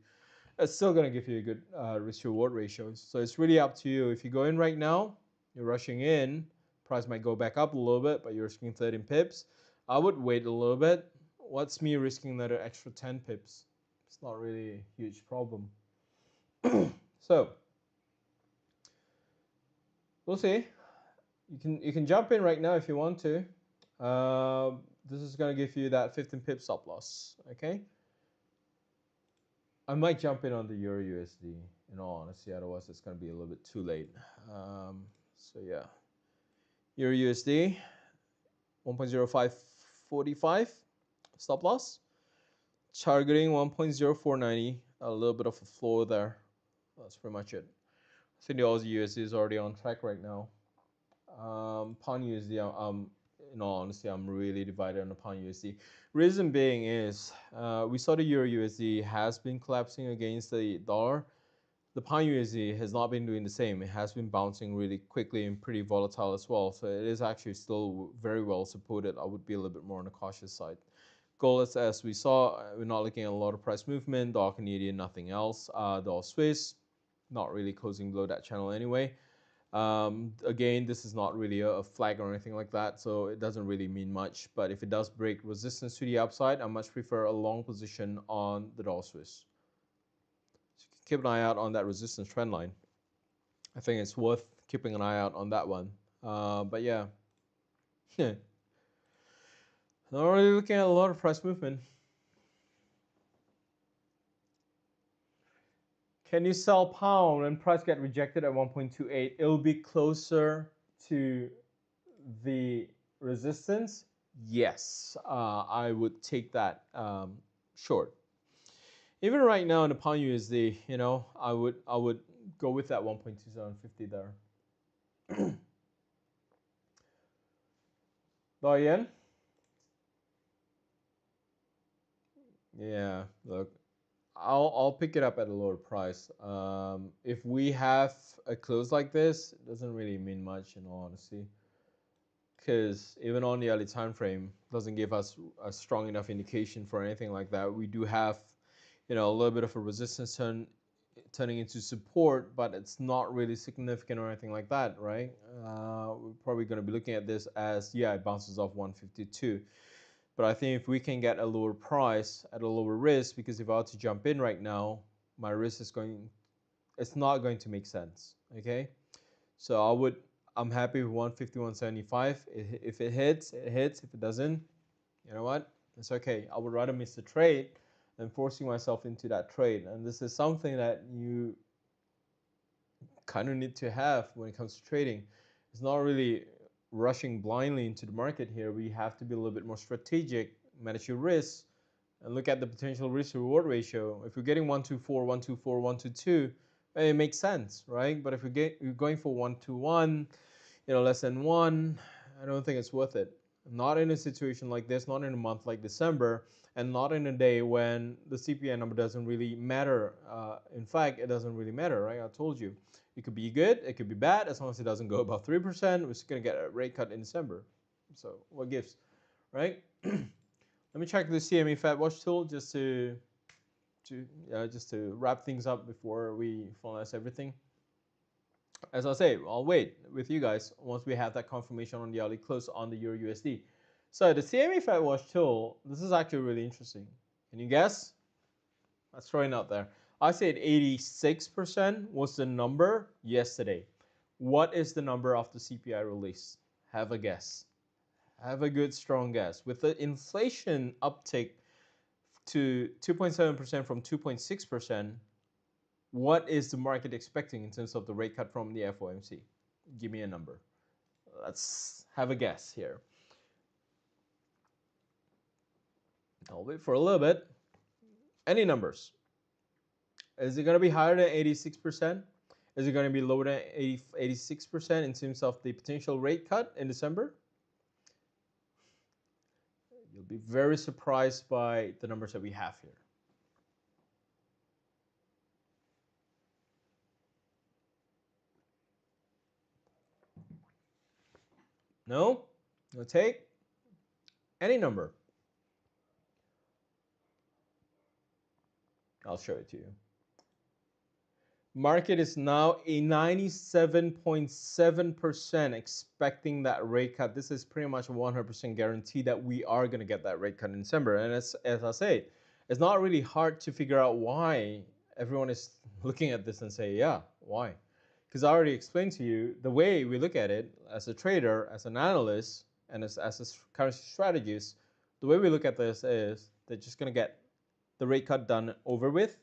It's still going to give you a good risk reward ratio. So it's really up to you. If you go in right now, you're rushing in, price might go back up a little bit, but you're risking 13 pips. I would wait a little bit. What's me risking another extra 10 pips? It's not really a huge problem. So we'll see. You can jump in right now if you want to. This is going to give you that 15 pip stop loss. Okay. I might jump in on the Euro USD. In all honesty, otherwise it's going to be a little bit too late. So yeah, Euro USD 1.0545 stop loss. Targeting 1.0490. A little bit of a floor there. That's pretty much it. I think the Aussie USD is already on track right now. Pound USD, in all honesty, I'm really divided on the pound USD. Reason being is we saw the Euro USD has been collapsing against the dollar. The pound USD has not been doing the same. It has been bouncing really quickly and pretty volatile as well. So it is actually still very well supported. I would be a little bit more on the cautious side. Gold, as we saw, we're not looking at a lot of price movement. Dollar Canadian, nothing else. Dollar Swiss, not really closing below that channel anyway. Again, this is not really a flag or anything like that, so it doesn't really mean much. But if it does break resistance to the upside, I much prefer a long position on the dollar Swiss. So keep an eye out on that resistance trend line. I think it's worth keeping an eye out on that one. But yeah, not really looking at a lot of price movement. Can you sell pound when price get rejected at 1.28? It'll be closer to the resistance. Yes, I would take that short. Even right now in the pound USD, you know, I would go with that 1.2750 there. Dollar yen. Yeah, look, I'll pick it up at a lower price. If we have a close like this, it doesn't really mean much in all honesty, because even on the early time frame doesn't give us a strong enough indication for anything like that. We do have, you know, a little bit of a resistance turning into support, but it's not really significant or anything like that, right? We're probably going to be looking at this as, yeah, it bounces off 152. But I think if we can get a lower price at a lower risk, because if I were to jump in right now, my risk is it's not going to make sense, okay? So I'm happy with 151.75. If it hits, it hits. If it doesn't, you know what? It's okay. I would rather miss the trade than forcing myself into that trade. And this is something that you kind of need to have when it comes to trading. It's not really rushing blindly into the market here. We have to be a little bit more strategic, manage your risks, and look at the potential risk reward ratio. If you're getting 124, 124, 122, it makes sense, right? But if you're going for 121, you know, less than 1, I don't think it's worth it. Not in a situation like this, not in a month like December, and not in a day when the CPI number doesn't really matter. In fact, it doesn't really matter, right? I told you. It could be good, it could be bad, as long as it doesn't go above 3%, we're just going to get a rate cut in December. So what gives, right? Let me check the CME Fed Watch tool just to just to wrap things up before we finalize everything. As I say, I'll wait with you guys once we have that confirmation on the hourly close on the Euro USD. So the CME Fed Watch tool, this is actually really interesting. Can you guess? Let's throw it out there. I said 86% was the number yesterday. What is the number of the CPI release? Have a guess. Have a good strong guess. With the inflation uptick to 2.7% from 2.6%, what is the market expecting in terms of the rate cut from the FOMC? Give me a number. Let's have a guess here. I'll wait for a little bit. Any numbers? Is it going to be higher than 86%? Is it going to be lower than 86% in terms of the potential rate cut in December? You'll be very surprised by the numbers that we have here. No? No take? Any number? I'll show it to you. Market is now a 97.7% expecting that rate cut. This is pretty much a 100% guarantee that we are going to get that rate cut in December. And as I say, it's not really hard to figure out why everyone is looking at this and say, yeah, why? Because I already explained to you the way we look at it as a trader, as an analyst, and as a currency strategist. The way we look at this is they're just going to get the rate cut done over with,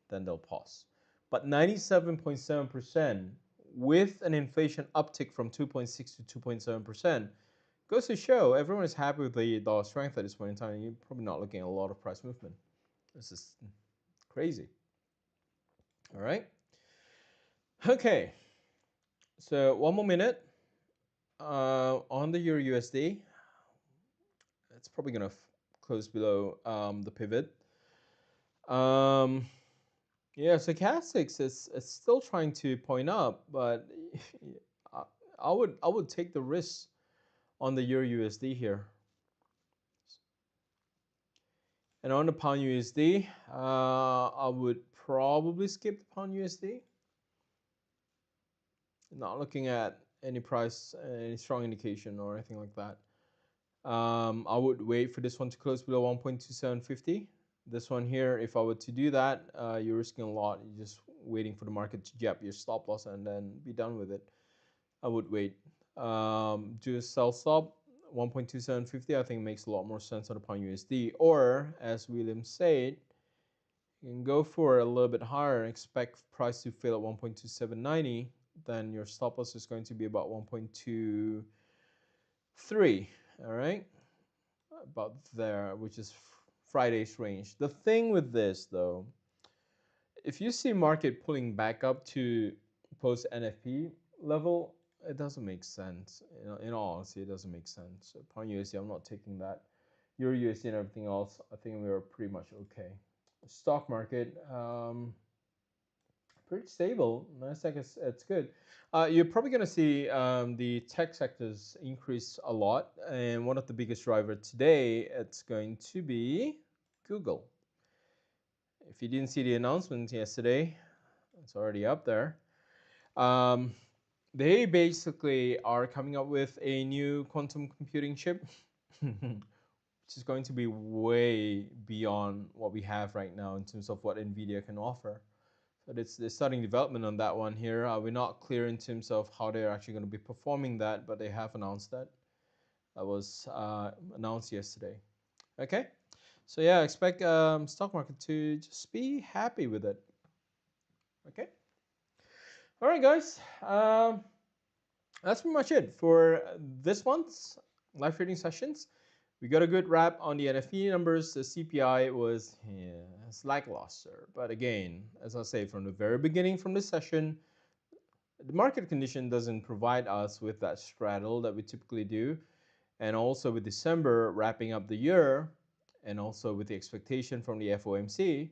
then they'll pause. But 97.7% with an inflation uptick from 2.6 to 2.7% goes to show everyone is happy with the dollar strength at this point in time. You're probably not looking at a lot of price movement. This is crazy. All right. Okay. So one more minute on the Euro USD. It's probably going to close below the pivot. Yeah, stochastics is still trying to point up, but I would take the risk on the Euro USD here. And on the pound USD, I would probably skip the pound USD. Not looking at any price, any strong indication or anything like that. I would wait for this one to close below 1.2750. This one here, if I were to do that, you're risking a lot. You're just waiting for the market to jab your stop loss and then be done with it. I would wait. Do a sell stop, 1.2750, I think makes a lot more sense on the pound USD. Or, as William said, you can go for a little bit higher and expect price to fail at 1.2790. Then your stop loss is going to be about 1.23. All right, about there, which is Friday's range. The thing with this though, if you see market pulling back up to post NFP level, it doesn't make sense. In all honesty, it doesn't make sense. So pound USD, I'm not taking that. Euro USD and everything else, I think we are pretty much okay. Stock market, pretty stable. Nasdaq it's good. You're probably going to see the tech sectors increase a lot, and one of the biggest drivers today, it's going to be Google. If you didn't see the announcement yesterday, it's already up there. They basically are coming up with a new quantum computing chip, which is going to be way beyond what we have right now in terms of what NVIDIA can offer. But they're starting development on that one here. We're not clear in terms of how they're actually going to be performing that, but they have announced that. That was announced yesterday. Okay, so yeah, expect stock market to just be happy with it. Okay. All right, guys. That's pretty much it for this month's live trading sessions. We got a good wrap on the NFP numbers. The CPI was it's lackluster. But again, as I say from the very beginning from this session, the market condition doesn't provide us with that straddle that we typically do. And also with December wrapping up the year, and also with the expectation from the FOMC,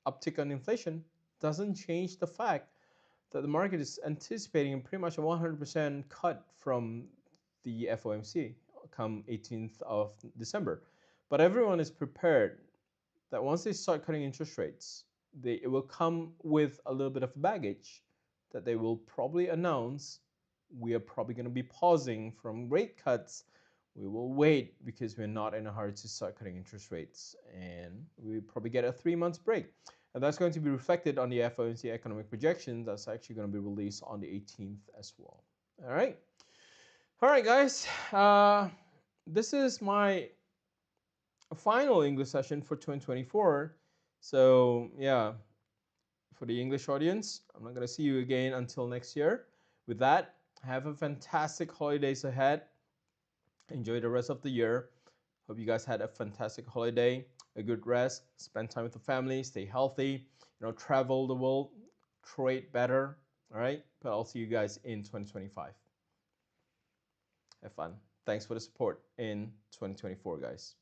uptick on inflation doesn't change the fact that the market is anticipating pretty much a 100% cut from the FOMC come 18th of December. But everyone is prepared that once they start cutting interest rates, it will come with a little bit of baggage that they will probably announce we are probably going to be pausing from rate cuts. We will wait because we're not in a hurry to start cutting interest rates, and we probably get a 3 month break. And that's going to be reflected on the FOMC economic projections. That's actually going to be released on the 18th as well. All right. All right, guys. This is my final English session for 2024. So, yeah, for the English audience, I'm not going to see you again until next year. With that, have a fantastic holidays ahead. Enjoy the rest of the year. Hope you guys had a fantastic holiday, a good rest, spend time with the family, stay healthy, travel the world, trade better. All right. But I'll see you guys in 2025. Have fun. Thanks for the support in 2024, guys.